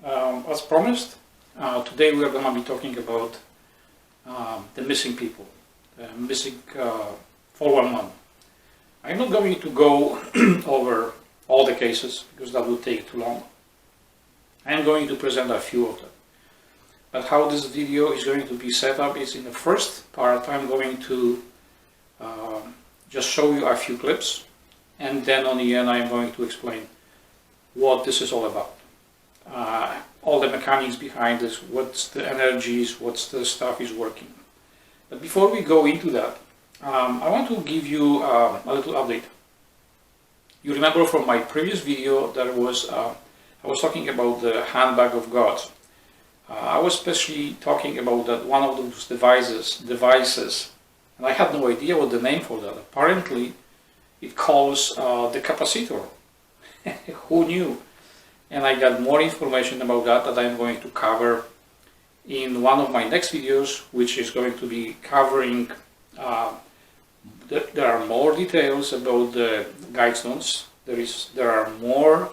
As promised, today we are going to be talking about the missing people, missing 411. I'm not going to go over all the cases because that would take too long. I am going to present a few of them. But how this video is going to be set up is, in the first part I'm going to just show you a few clips, and then on the end I'm going to explain what this is all about. All the mechanics behind this, what's the energies, what's the stuff is working. But before we go into that, I want to give you a little update. You remember from my previous video that I was talking about the handbag of gods. I was especially talking about that one of those devices, and I had no idea what the name for that. Apparently, it calls the capacitor. Who knew? And I got more information about that I'm going to cover in one of my next videos, which is going to be covering, there are more details about the guide stones, there are more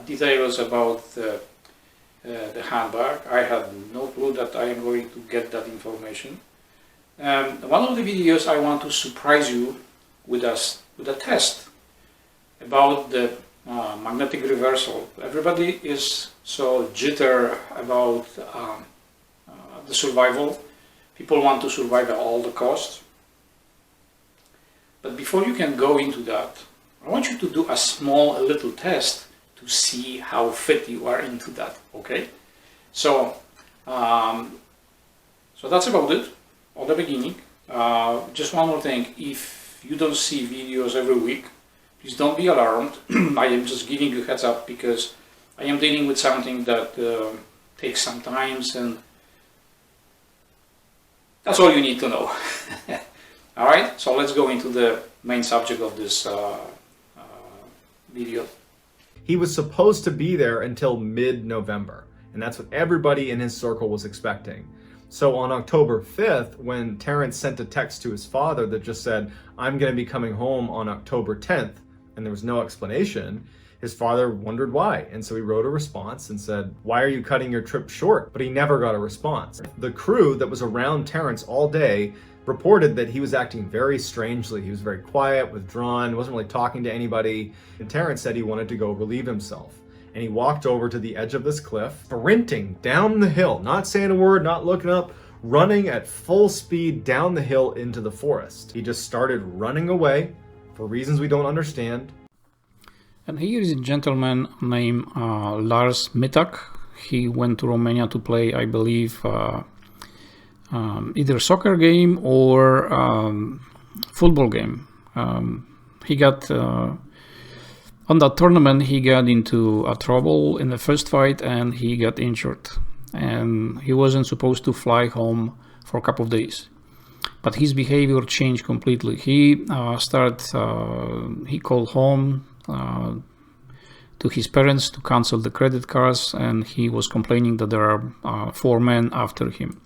details about the handbag. I had no clue that I am going to get that information. One of the videos I want to surprise you with a test about the magnetic reversal. Everybody is so jitter about the survival. People want to survive at all the costs. But before you can go into that, I want you to do a little test to see how fit you are into that, okay? So, so that's about it at the beginning. Just one more thing, if you don't see videos every week, please don't be alarmed. I am just giving you a heads up because I am dealing with something that takes some time, and that's all you need to know. Alright, so let's go into the main subject of this video. He was supposed to be there until mid-November, and that's what everybody in his circle was expecting. So on October 5th, when Terrance sent a text to his father that just said, "I'm going to be coming home on October 10th, and there was no explanation, his father wondered why. And so he wrote a response and said, "Why are you cutting your trip short?" But he never got a response. The crew that was around Terrance all day reported that he was acting very strangely. He was very quiet, withdrawn, wasn't really talking to anybody. And Terrance said he wanted to go relieve himself. And he walked over to the edge of this cliff, sprinting down the hill, not saying a word, not looking up, running at full speed down the hill into the forest. He just started running away for reasons we don't understand. And here is a gentleman named Lars Mittak. He went to Romania to play, I believe, either soccer game or football game. He got on that tournament, he got into a trouble in the first fight and he got injured, and he wasn't supposed to fly home for a couple of days. But his behavior changed completely. He he called home to his parents to cancel the credit cards, and he was complaining that there are 4 men after him.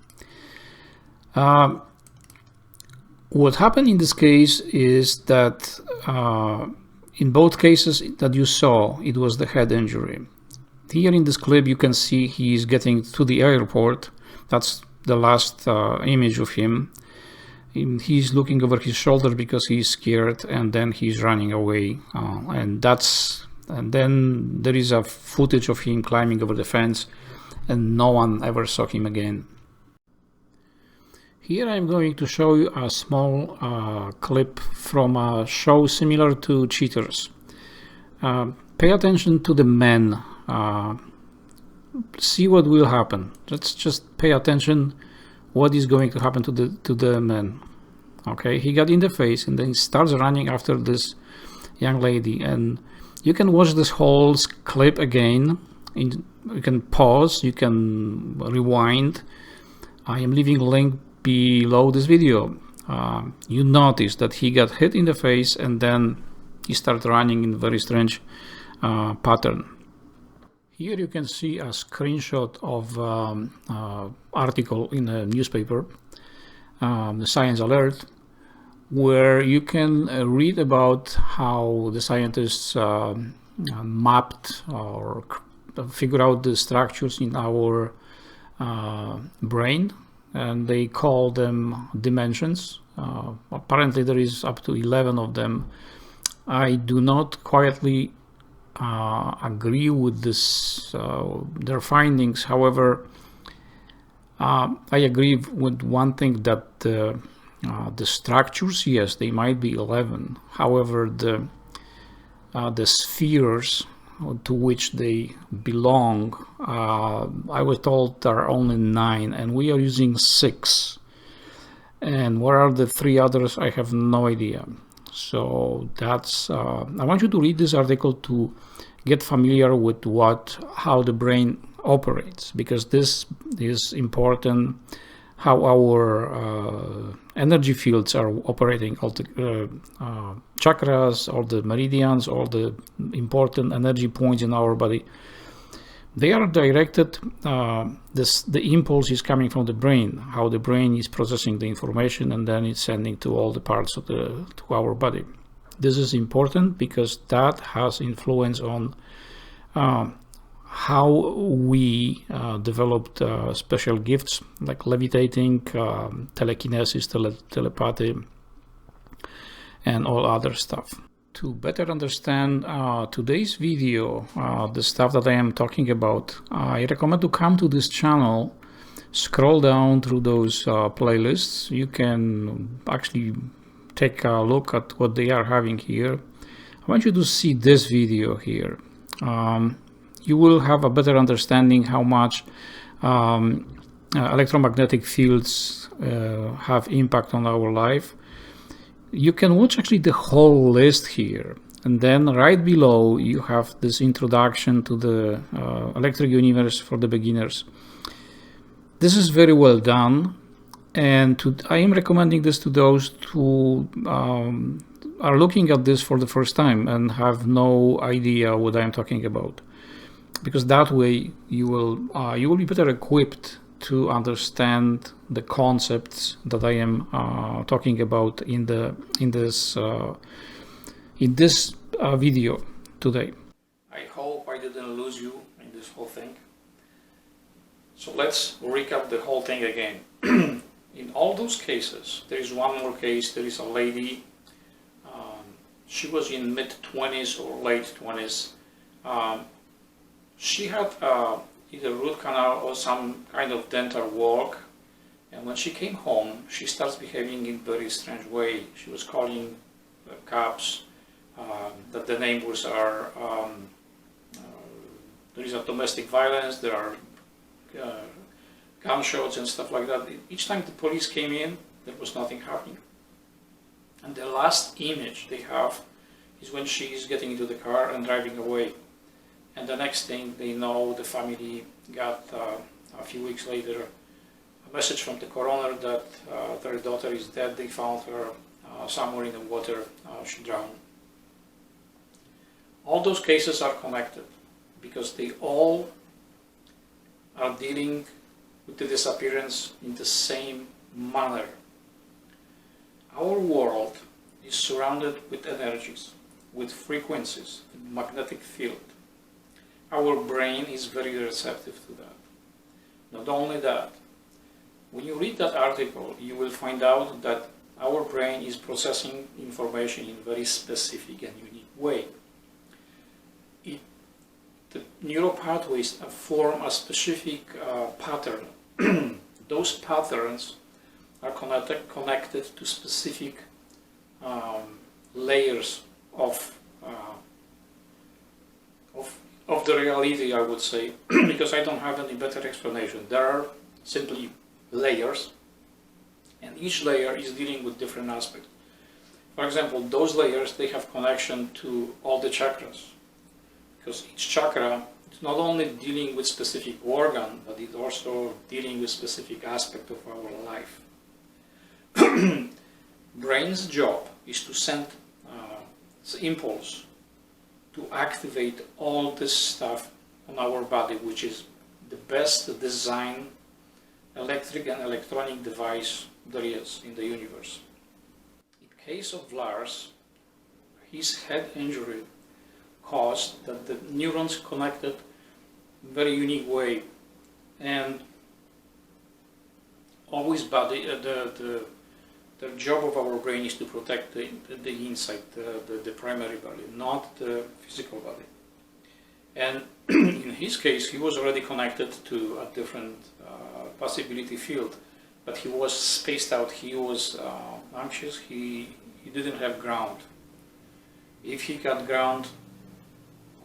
What happened in this case is that in both cases that you saw, it was the head injury. Here in this clip you can see he is getting to the airport. That's the last image of him. He's looking over his shoulder because he's scared, and then he's running away. And then there is a footage of him climbing over the fence, and no one ever saw him again. Here I'm going to show you a small clip from a show similar to Cheaters. Pay attention to the men. See what will happen. Let's just pay attention what is going to happen to the men. Okay, he got in the face and then he starts running after this young lady, and you can watch this whole clip again. You can pause, you can rewind. I am leaving a link below this video. You notice that he got hit in the face and then he started running in a very strange pattern. Here you can see a screenshot of article in a newspaper, the Science Alert, where you can read about how the scientists mapped or figure out the structures in our brain, and they call them dimensions. Apparently there is up to 11 of them. I do not quietly agree with this, their findings. However, I agree with one thing, that the structures, yes, they might be 11. However, the spheres to which they belong, I was told there are only 9, and we are using 6. And where are the 3 others? I have no idea. So that's, I want you to read this article to get familiar with how the brain operates, because this is important, how our energy fields are operating, all the chakras, all the meridians, all the important energy points in our body. They are directed, the impulse is coming from the brain, how the brain is processing the information, and then it's sending to all the parts of to our body. This is important because that has influence on how we developed special gifts like levitating, telekinesis, telepathy, and all other stuff. To better understand today's video, the stuff that I am talking about, I recommend to come to this channel, scroll down through those playlists. You can actually take a look at what they are having here. I want you to see this video here. You will have a better understanding how much electromagnetic fields have impact on our life. You can watch actually the whole list here, and then right below you have this introduction to the electric universe for the beginners. This is very well done, and I am recommending this to those who are looking at this for the first time and have no idea what I am talking about, because that way you will be better equipped to understand the concepts that I am talking about in this video today. I hope I didn't lose you in this whole thing. So let's recap the whole thing again. In all those cases, there is one more case. There is a lady. She was in mid-20s or late 20s. She had either root canal or some kind of dental work, and when she came home she starts behaving in a very strange way. She was calling the cops, that the neighbors are, there is a domestic violence, there are gunshots and stuff like that. Each time the police came in, there was nothing happening. And the last image they have is when she is getting into the car and driving away. And the next thing they know, the family got, a few weeks later, a message from the coroner that their daughter is dead. They found her somewhere in the water. She drowned. All those cases are connected because they all are dealing with the disappearance in the same manner. Our world is surrounded with energies, with frequencies, with magnetic field. Our brain is very receptive to that. Not only that, when you read that article, you will find out that our brain is processing information in a very specific and unique way. The neural pathways form a specific pattern. Those patterns are connected to specific layers of the reality, I would say, because I don't have any better explanation. There are simply layers, and each layer is dealing with different aspects. For example, those layers, they have connection to all the chakras, because each chakra is not only dealing with specific organ, but it's also dealing with specific aspect of our life. Brain's job is to send impulse to activate all this stuff on our body, which is the best designed electric and electronic device there is in the universe. In case of Lars, his head injury caused that the neurons connected very unique way. And always body, the job of our brain is to protect the inside, the primary body, not the physical body. And in his case, he was already connected to a different possibility field, but he was spaced out, he was anxious, he didn't have ground. If he got ground,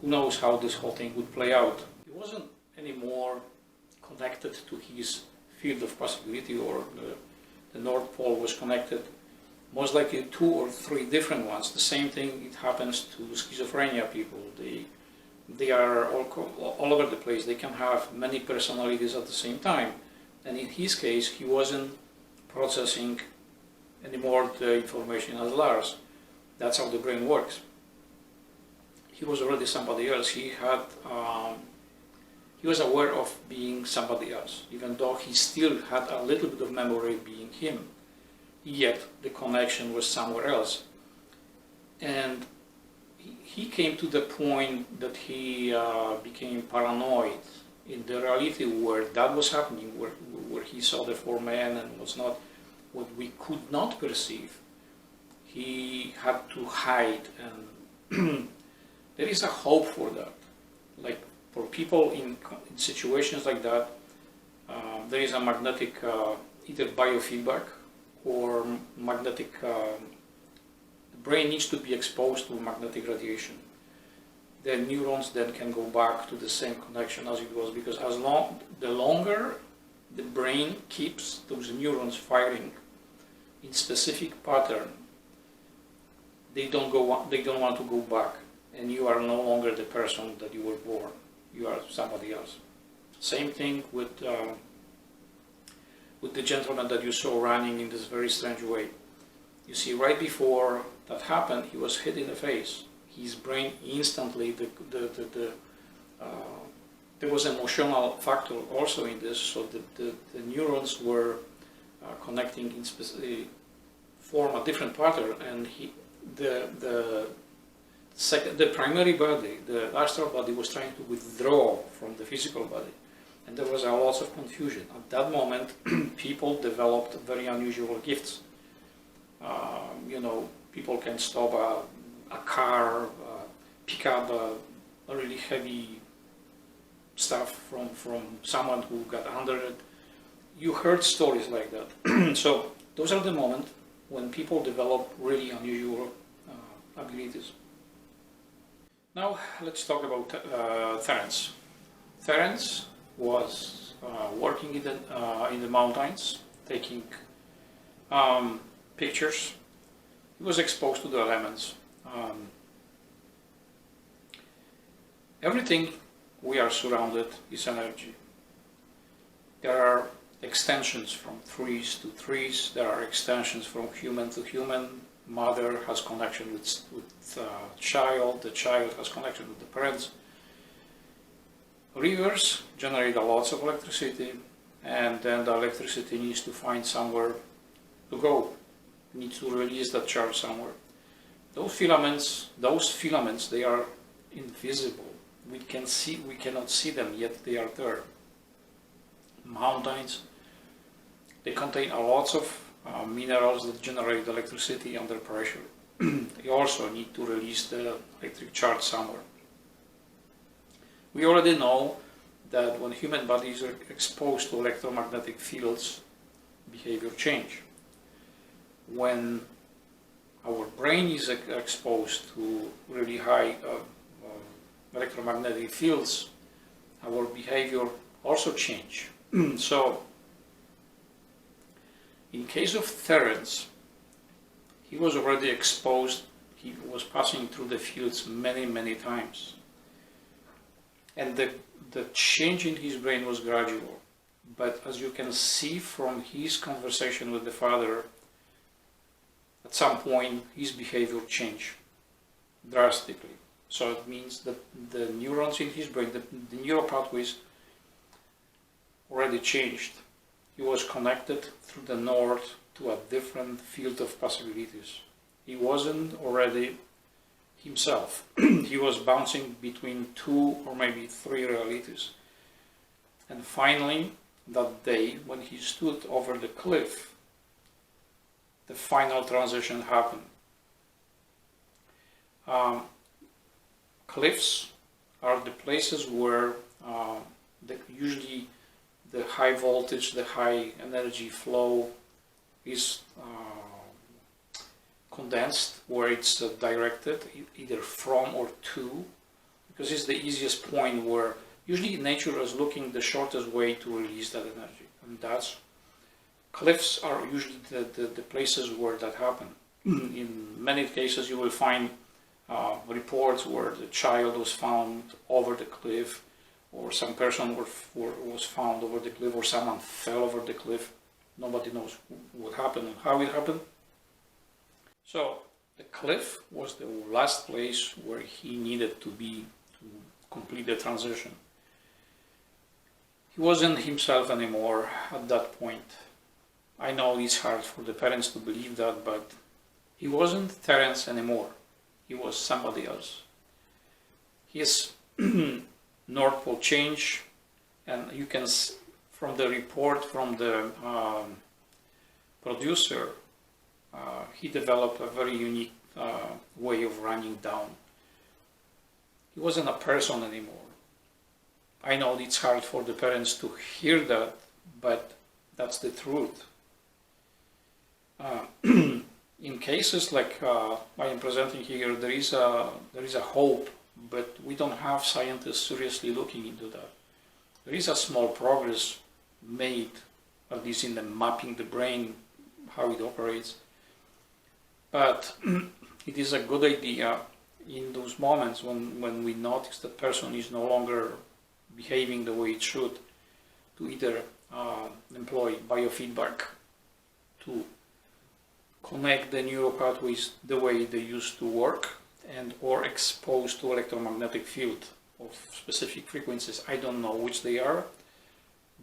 who knows how this whole thing would play out. He wasn't anymore connected to his field of possibility, or the North Pole was connected, most likely 2 or 3 different ones. The same thing, it happens to schizophrenia people. They are all over the place. They can have many personalities at the same time. And in his case, he wasn't processing anymore the information as Lars. That's how the brain works. He was already somebody else. He was aware of being somebody else, even though he still had a little bit of memory being him. Yet the connection was somewhere else. And he came to the point that he became paranoid in the reality where that was happening, where he saw the 4 men and was not what we could not perceive. He had to hide, and there is a hope for that. Like for people in situations like that, there is a magnetic either biofeedback or magnetic. The brain needs to be exposed to magnetic radiation. The neurons then can go back to the same connection as it was, because the longer the brain keeps those neurons firing in specific pattern, they don't want to go back, and you are no longer the person that you were born. You are somebody else. Same thing with the gentleman that you saw running in this very strange way. You see, right before that happened, he was hit in the face. His brain instantly, there was an emotional factor also in this, so the neurons were connecting in specific form a different pattern, and the primary body, the astral body, was trying to withdraw from the physical body, and there was a lot of confusion. At that moment, people developed very unusual gifts. People can stop a car, pick up a really heavy stuff from someone who got under it. You heard stories like that. So those are the moments when people develop really unusual abilities. Now let's talk about Terrance. Terrance was working in the mountains, taking pictures. He was exposed to the elements. Everything we are surrounded is energy. There are extensions from trees to trees. There are extensions from human to human. Mother has connection with child. The child has connection with the parents. Rivers generate a lot of electricity, and then the electricity needs to find somewhere to go. Needs to release that charge somewhere. Those filaments, they are invisible. We cannot see them, yet they are there. Mountains, they contain a lot of minerals that generate electricity under pressure. They also need to release the electric charge somewhere. We already know that when human bodies are exposed to electromagnetic fields, behavior change. When our brain is exposed to really high electromagnetic fields, our behavior also change. So, in case of Terrance, he was already exposed, he was passing through the fields many times. And the change in his brain was gradual. But as you can see from his conversation with the father, at some point his behavior changed drastically. So it means that the neurons in his brain, the neural pathways already changed. He was connected through the north to a different field of possibilities. He wasn't already himself. He was bouncing between 2 or maybe 3 realities. And finally, that day when he stood over the cliff, the final transition happened. Cliffs are the places where usually the high voltage, the high energy flow is condensed, where it's directed either from or to, because it's the easiest point where usually nature is looking the shortest way to release that energy, and that's cliffs are usually the places where that happen. In many cases you will find reports where the child was found over the cliff, or some person was found over the cliff, or someone fell over the cliff. Nobody knows what happened and how it happened. So the cliff was the last place where he needed to be to complete the transition. He wasn't himself anymore at that point. I know it's hard for the parents to believe that, but he wasn't Terrance anymore. He was somebody else. His North Pole change, and you can, from the report from the producer, he developed a very unique way of running down. He wasn't a person anymore. I know it's hard for the parents to hear that, but that's the truth. In cases like I am presenting here, there is a hope, but we don't have scientists seriously looking into that. There is a small progress made, at least in the mapping the brain, how it operates. But it is a good idea in those moments when we notice that person is no longer behaving the way it should, to either employ biofeedback to connect the neural pathways the way they used to work, and or exposed to electromagnetic field of specific frequencies. I don't know which they are.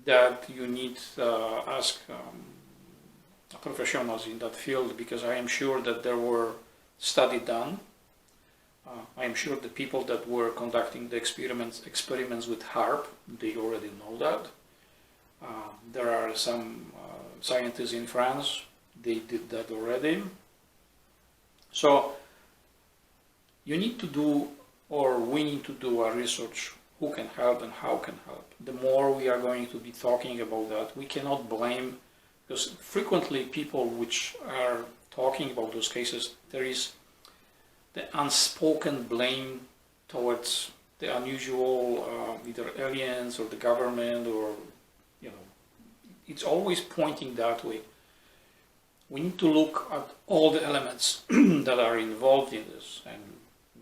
That you need to ask professionals in that field, because I am sure that there were studies done. I am sure the people that were conducting the experiments with HARP, they already know that. There are some scientists in France, they did that already. So you need to do, or we need to do a research who can help and how can help. The more we are going to be talking about that, we cannot blame, because frequently people which are talking about those cases, there is the unspoken blame towards the unusual, either aliens or the government, or, you know, it's always pointing that way. We need to look at all the elements that are involved in this, and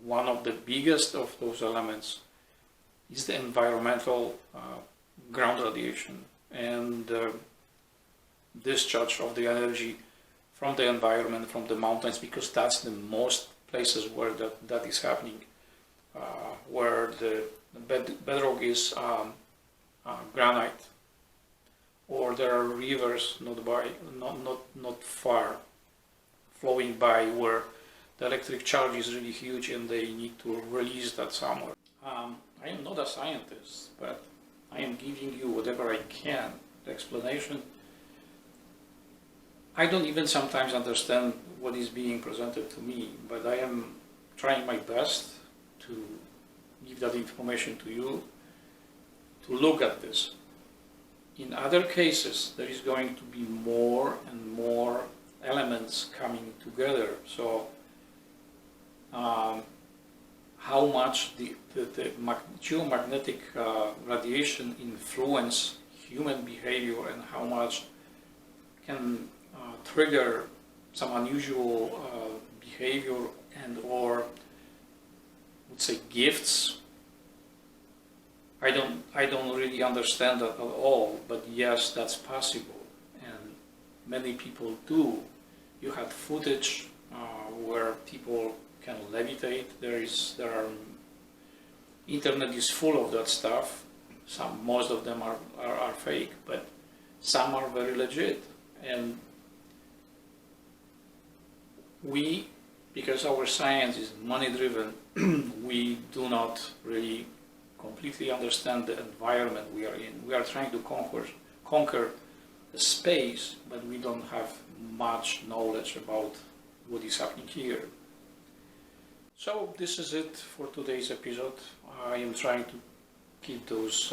one of the biggest of those elements is the environmental ground radiation and discharge of the energy from the environment, from the mountains, because that's the most places where that is happening, where the bedrock is granite, or there are rivers not far flowing by, where the electric charge is really huge and they need to release that somewhere. I am not a scientist, but I am giving you whatever I can, the explanation. I don't even sometimes understand what is being presented to me, but I am trying my best to give that information to you, to look at this. In other cases, there is going to be more and more elements coming together. So how much the geomagnetic radiation influence human behavior, and how much can trigger some unusual behavior and or would say gifts. I don't really understand that at all, but yes, that's possible, and many people do. You have footage where people can levitate. Internet is full of that stuff. Most of them are fake, but some are very legit. And we, because our science is money driven, we do not really completely understand the environment we are in. We are trying to conquer the space, but we don't have much knowledge about what is happening here. So this is it for today's episode. I am trying to keep those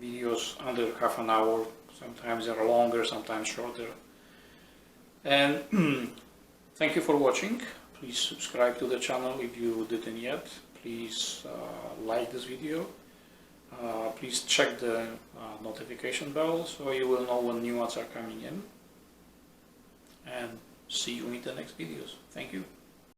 videos under half an hour. Sometimes they're longer, sometimes shorter. And thank you for watching. Please subscribe to the channel if you didn't yet. Please like this video. Please check the notification bell so you will know when new ones are coming in. And see you in the next videos. Thank you.